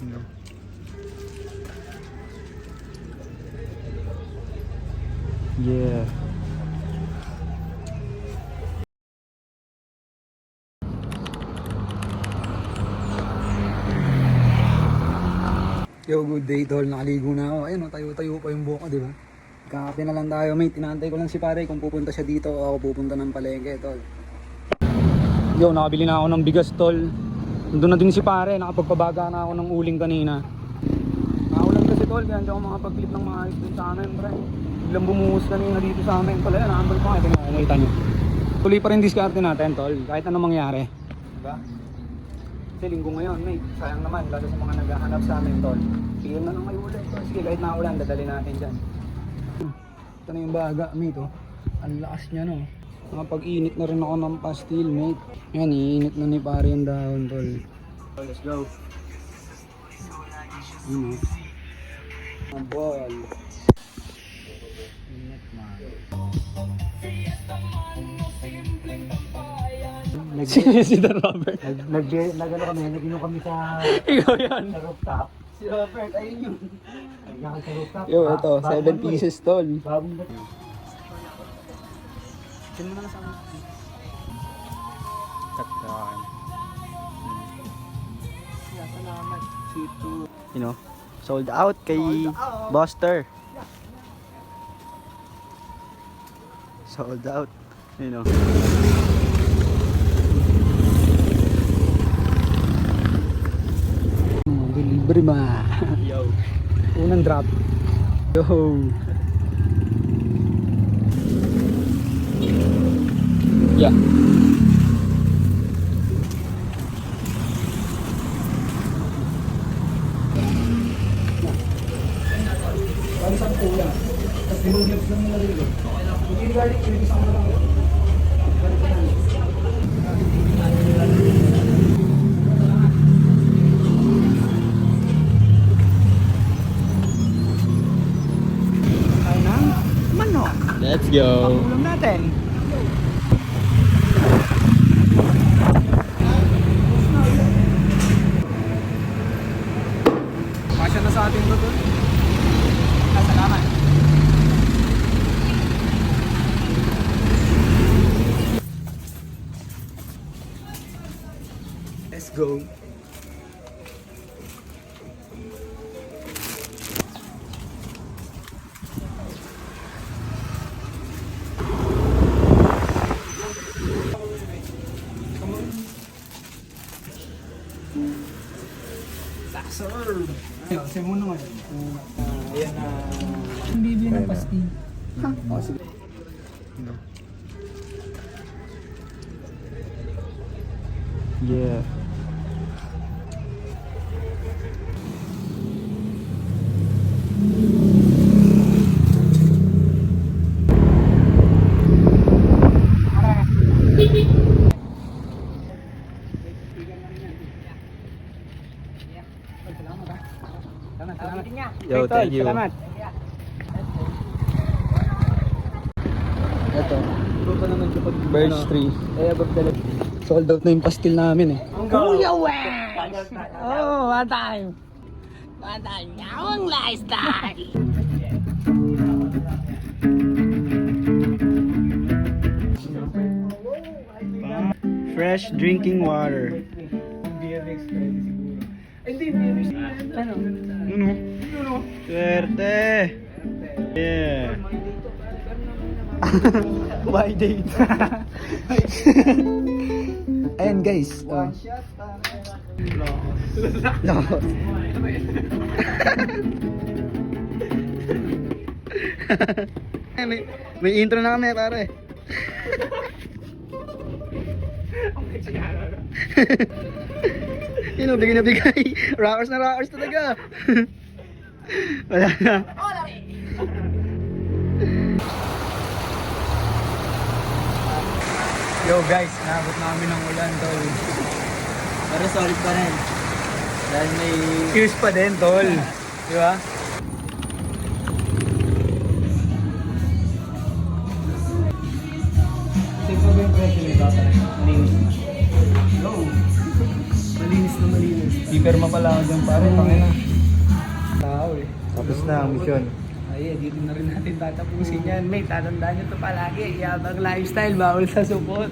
No. Yeah. Yo, good day tol. Nakaligo na ako. Ayun, tayo-tayo pa yung buhok ko, di ba? Kakape na lang tayo, mate. Tinaantay ko lang si pare kung pupunta siya dito o ako pupunta ng palengke, tol. Yo, nakabili na ako ng bigas, tol. Nandun na din si pare. Nakapagpabaga na ako ng uling kanina. Nakaulan kasi, tol. Kaya hindi ako makapag-clip ng maayos din sa amin, pre. Biglang bumuhos kanina dito sa amin, tol. Ayan, nakambal pa. Ito nga, kumita nyo. Tuloy pa rin diskarte natin, tol. Kahit anong mangyari. Diba? Kasi linggo ngayon, mate. Sayang naman, lalo sa mga naghahanap sa amin, tol. Sige na lang kayo ulit, tol. Sige, kahit naulan, dadali natin dyan. Ito na yung baga, mate, oh. Ang lakas niya, no. Nakapag-init na rin ako ng pastil, mate. Yan, iinit na ni pare yung dahon, tol. So, let's go. Ang ball. Init, man. Si The Robert. Nag-ano kami, nag-inom kami sa Ikaw yan. rooftop. Si Robert, ayun yun. Nag-inom sa rooftop. Yo, ito, 7 pieces, tol. Bagong na. Sino mo na sa akin? Tatkan. Salamat. C2. You know, sold out kay Buster. Sold out. You know. Delivery ma. Yo. Unang drop. Yo. Yeah. Bali sa kuya. Tapos limang gloves lang nila dito. Hindi galing yung isang lang. Let's go. Pangulong natin. Pasya na sa atin to, tol. Salamat. Let's go. Serve. Ayun, kasi muna ngayon. Ayan na. Ang bibili ng pastil. Ha? O, sige. Yeah. Yo, thank you. Salamat. Ito. Birch tree. Sold out na yung pastil namin eh. Kuya Wes! Oh, one time. One time. Yawang lifestyle. Fresh drinking water. Ano? Swerte. Yeah. Why date? Ayan guys. No. may intro na kami pare. Yun o, bigay na bigay. Rockers na rockers talaga. Wala na. Yo guys, naabot namin ng ulan tol. Pero solid pa rin. Dahil may... Cheers pa din tol. Di ba? Tingnan mo yung presyo nito. Malinis na. Malinis na malinis. Pipirma pala ako dyan pare, tangina. Tao eh. Tapos na ang mission. Ay, dito na rin natin tatapusin yan. Mate, tatandaan nyo to palagi. Yabang lifestyle, bawal sa supot.